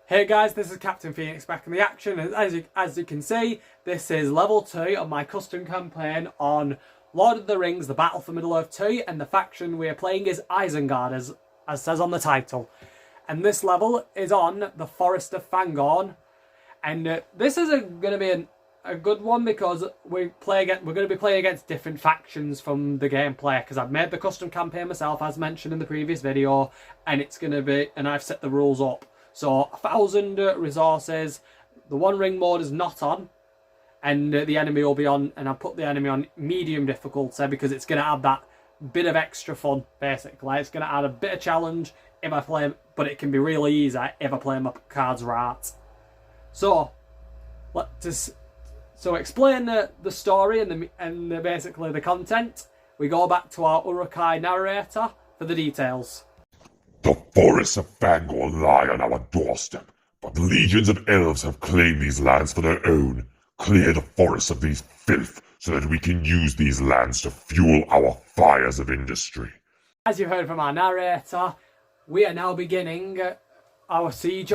Hey guys, this is Captain Phoenix back in the action. As you can see, this is level 2 of my custom campaign on Lord of the Rings, The Battle for Middle-earth 2, and the faction we are playing is Isengard, as says on the title. And this level is on the Forest of Fangorn, and this is going to be a good one because we're going to be playing against different factions from the gameplay, because I've made the custom campaign myself, as mentioned in the previous video, and I've set the rules up. So 1,000 resources, the One Ring mode is not on, and the enemy will be on, and I put the enemy on medium difficulty because it's going to add that bit of extra fun, basically. It's going to add a bit of challenge if I play, but it can be really easy if I play my cards right. So, explain the story and basically the content. We go back to our Uruk-hai narrator for the details. The forests of Fangorn lie on our doorstep, but legions of elves have claimed these lands for their own. Clear the forests of these filth so that we can use these lands to fuel our fires of industry. As you heard from our narrator, we are now beginning our siege,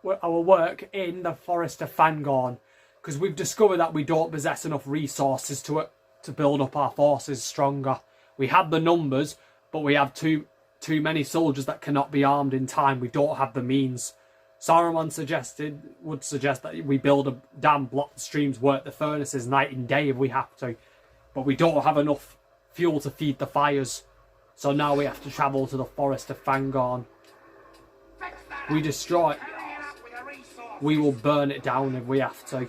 our work in the Forest of Fangorn, because we've discovered that we don't possess enough resources to build up our forces stronger. We have the numbers, but we have too many soldiers that cannot be armed in time. We don't have the means. Saruman would suggest that we build a dam, block the streams, work the furnaces night and day if we have to. But we don't have enough fuel to feed the fires. So now we have to travel to the Forest of Fangorn. We destroy it. We will burn it down if we have to.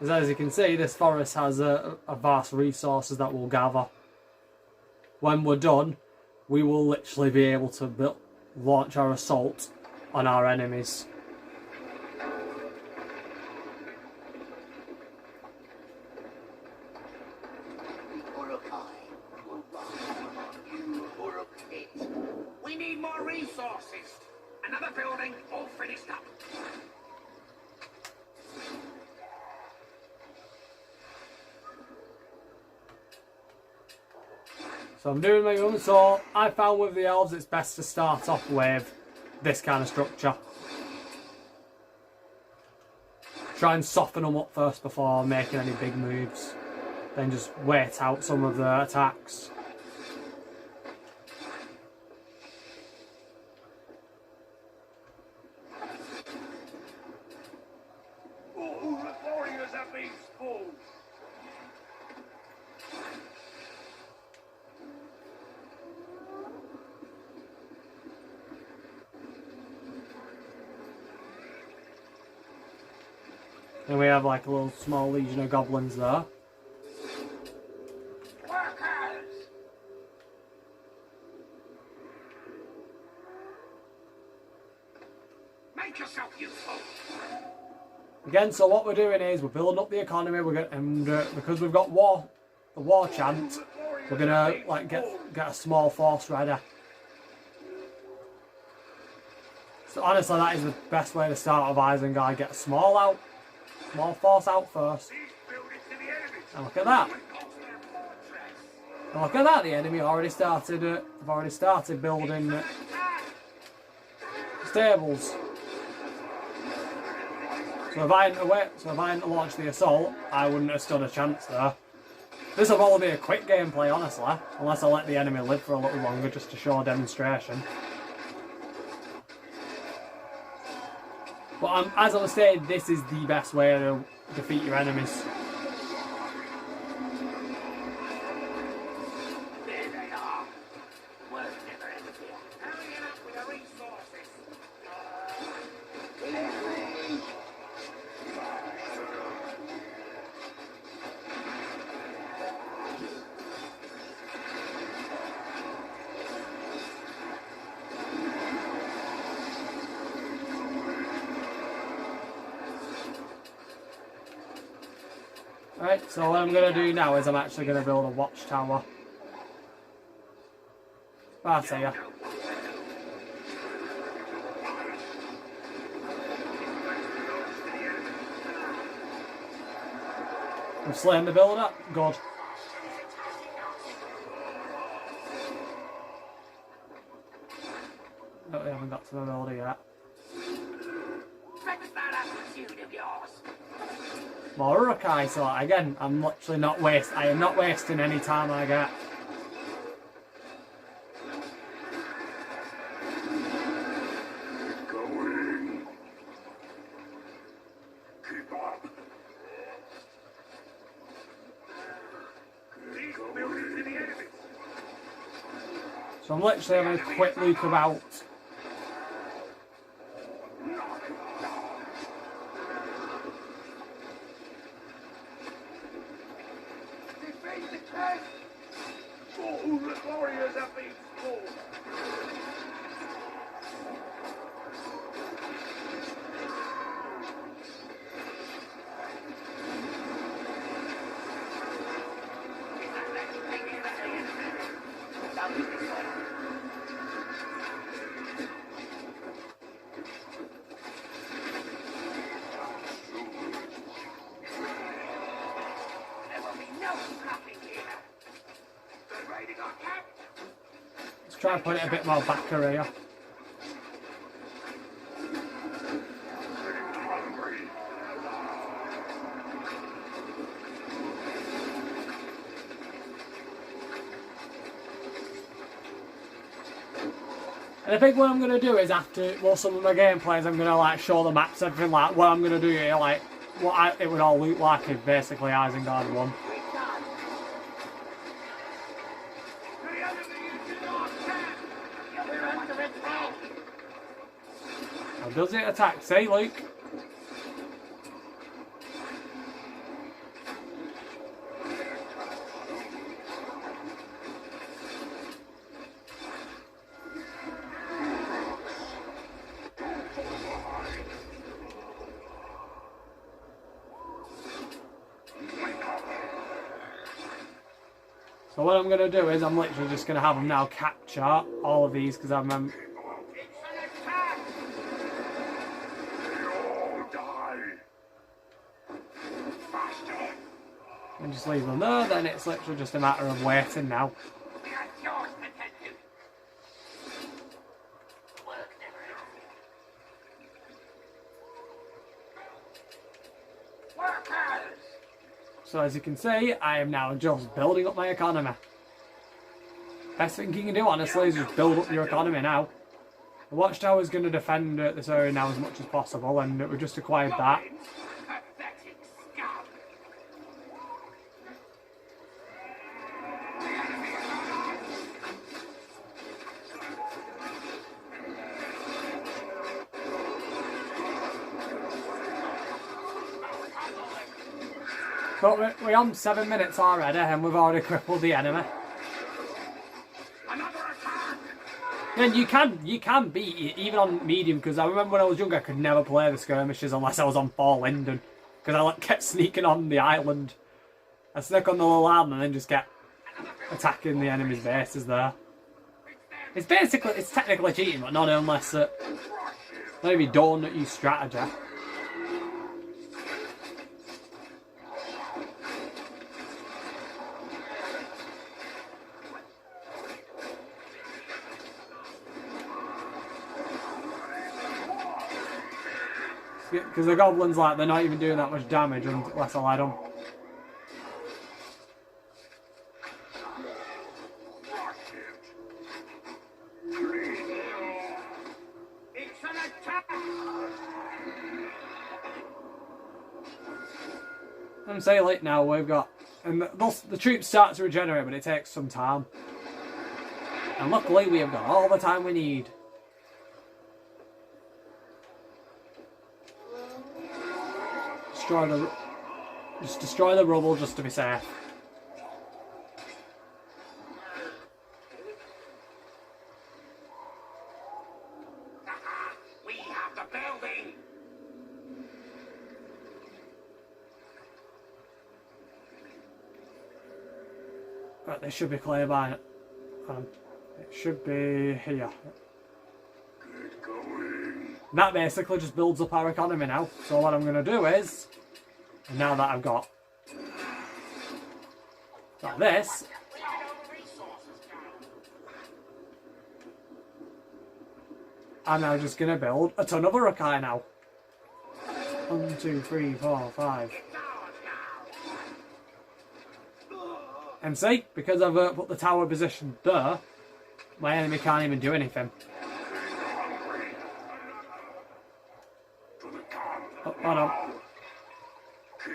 As you can see, this forest has a vast resources that we'll gather. When we're done, we will literally be able to launch our assault on our enemies. We need more resources. Another building all finished up. So I'm doing my own. So I found with the elves it's best to start off with this kind of structure. Try and soften them up first before making any big moves. Then just wait out some of the attacks. Warriors have been spawned. And we have like a little small legion of goblins there. Workers! Make yourself useful. Again, so what we're doing is we're building up the economy. Because we've got the war chant, we're gonna like get a small force ready. So honestly, that is the best way to start with Isengard. Get a small force out first. And look at that. And look at that. The enemy already started. They've already started building stables. So if I hadn't launched the assault, I wouldn't have stood a chance there. This will probably be a quick gameplay, honestly, unless I let the enemy live for a little longer just to show a demonstration. But as I was saying, this is the best way to defeat your enemies. There they are. Work never ends here. Hurrying up with the resources. Right, so what I'm going to do now is I'm actually going to build a watchtower. Right here. We've slain the builder. Good. No, we haven't got to the builder yet. Fix that attitude of yours. More Urukai, so again, I'm literally not I am not wasting any time I get. Going. Keep up. These buildings to the enemy. So I'm literally having a quick look about. Defend the camp. All the warriors have been spawned. Let's try and put it a bit more back here. And I think what I'm going to do is after some of my gameplays, I'm going to like show the maps, everything like what I'm going to do here, like what it would all look like if basically Isengard won. How does it attack? See, Luke? So what I'm going to do is I'm literally just going to have them now capture all of these because I remember... And just leave them there, then it's literally just a matter of waiting now. So as you can see, I am now just building up my economy. Best thing you can do, honestly, is just build up your economy now. The watchtower is going to defend this area now as much as possible, and we just acquired that. But we're on 7 minutes already and we've already crippled the enemy. And you can beat it even on medium, because I remember when I was younger I could never play the skirmishes unless I was on 4 Linden, because I kept sneaking on the island. I sneak on the little island and then just kept attacking the enemy's bases there. It's technically cheating, but not unless not if you don't use strategy. Because the goblins, like, they're not even doing that much damage unless I let them. It's an attack! I'm saying late now, we've got... And the troops start to regenerate, but it takes some time. And luckily we have got all the time we need. Just destroy the rubble just to be safe. We have the building! Right, they should be clear by it. It should be here. That basically just builds up our economy now. So what I'm going to do is, now that I've got Got this. We need all the resources now. I'm now just going to build a ton of Urukai now. 1, 2, 3, 4, 5. And see, because I've put the tower position there, my enemy can't even do anything. Oh, hold on. We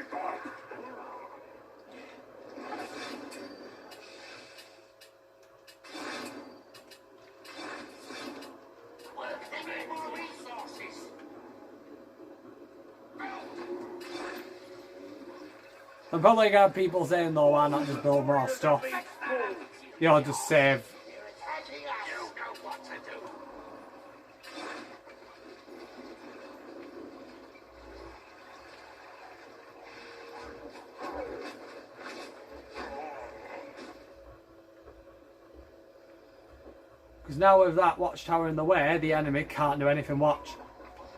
need more resources. I'm probably gonna have people saying though, why not just build more stuff? You know, just save. You know what to do. Because now with that watchtower in the way, the enemy can't do anything. Watch.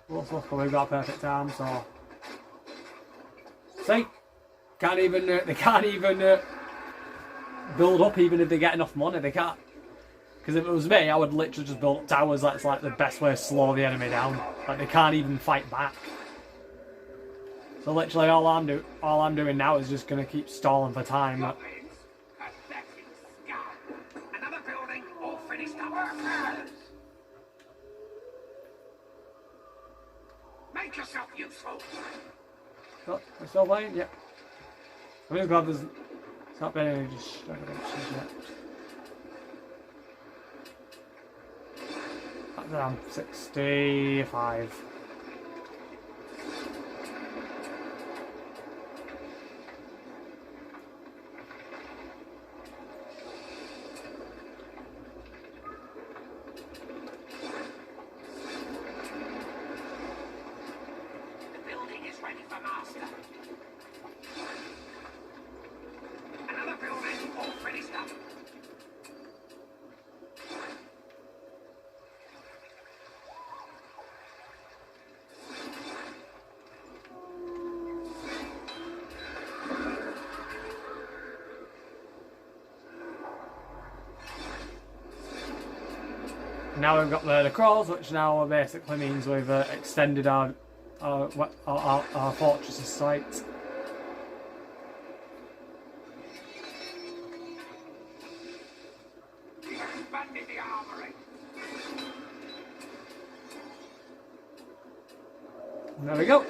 Looks like we've got a perfect arm, so. See? Can't even, they can't even build up even if they get enough money. They can't. Because if it was me, I would literally just build up towers. That's like the best way to slow the enemy down. Like they can't even fight back. So literally all I'm doing now is just gonna keep stalling for time. Another building all finished up. Make yourself useful. Oh, we're still playing? Yep. I'm just glad there's not been any distractions yet. That's around 65. The building is ready for master. Another building all finished up. Now we've got the crawls, which now basically means we've extended our fortress's site. We've expanded the armory. There we go.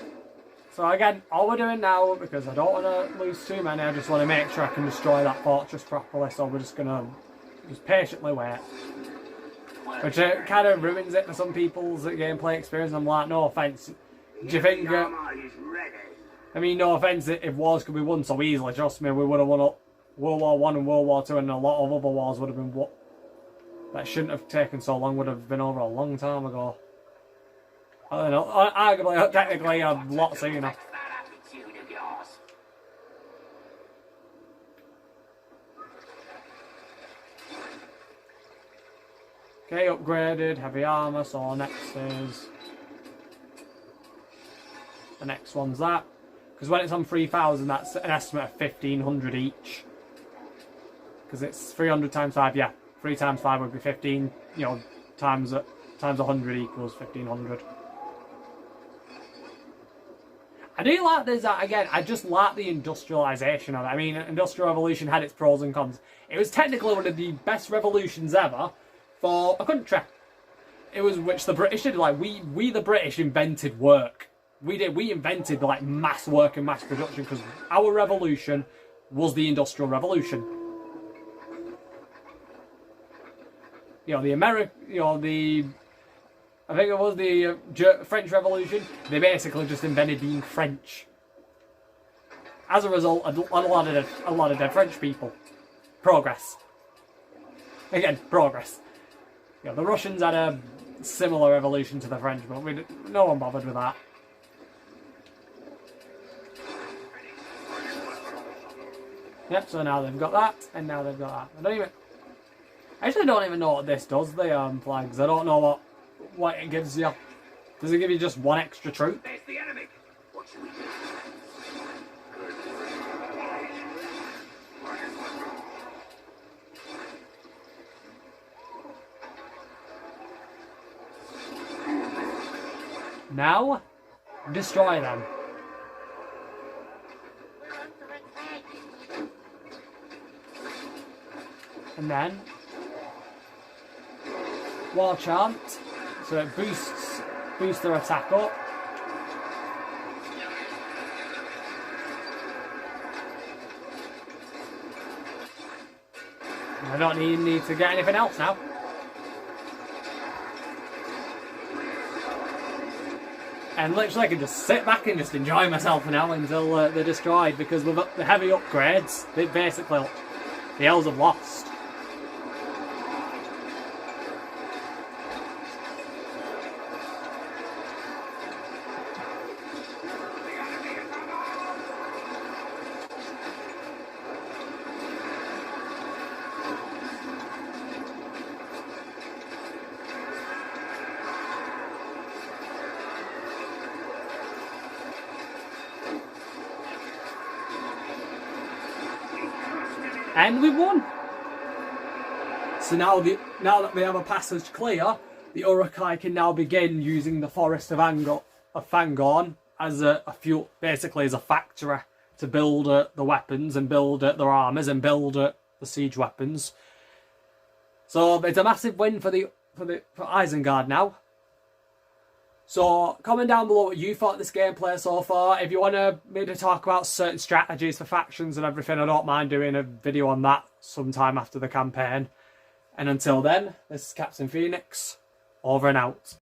So again, all we're doing now, because I don't want to lose too many, I just want to make sure I can destroy that fortress properly, so we're just going to just patiently wait. Which kind of ruins it for some people's gameplay experience. I'm like, no offence. Do you think... I mean, no offence, if wars could be won so easily, trust me, we would have won up World War One and World War Two, and a lot of other wars would have been what that shouldn't have taken so long, would have been over a long time ago. I don't know, arguably, technically, a lot sooner. That attitude of yours. Okay, upgraded, heavy armour, so next is... The next one's that. Because when it's on 3,000, that's an estimate of 1,500 each. Because it's 300 times 5, yeah. 3 times 5 would be 15, you know, times 100 equals 1,500. I do like this, again, I just like the industrialisation of it. I mean, Industrial Revolution had its pros and cons. It was technically one of the best revolutions ever for a country. It was which the British did. Like, we the British invented work. We invented, like, mass work and mass production, because our revolution was the Industrial Revolution. You know, I think it was the French Revolution. They basically just invented being French. As a result, a lot of dead French people. Progress. Again, progress. You know, the Russians had a similar revolution to the French, but no one bothered with that. Yep, so now they've got that, and now they've got that. I actually don't even know what this does, the flags. I don't know what it gives you. Does it give you just one extra troop? There's the enemy. What should we do? Now, destroy them. And then, War Chant, so it boosts their attack up. I don't need to get anything else now. And literally I can just sit back and just enjoy myself now until they're destroyed, because with the heavy upgrades, they basically, the elves have lost. And we won! So now that we have a passage clear, the Uruk-hai can now begin using the Forest of Fangorn as a fuel, basically as a factory to build the weapons and build their armors and build the siege weapons. So it's a massive win for Isengard now. So comment down below what you thought of this gameplay so far. If you want me to talk about certain strategies for factions and everything, I don't mind doing a video on that sometime after the campaign. And until then, this is Captain Phoenix, over and out.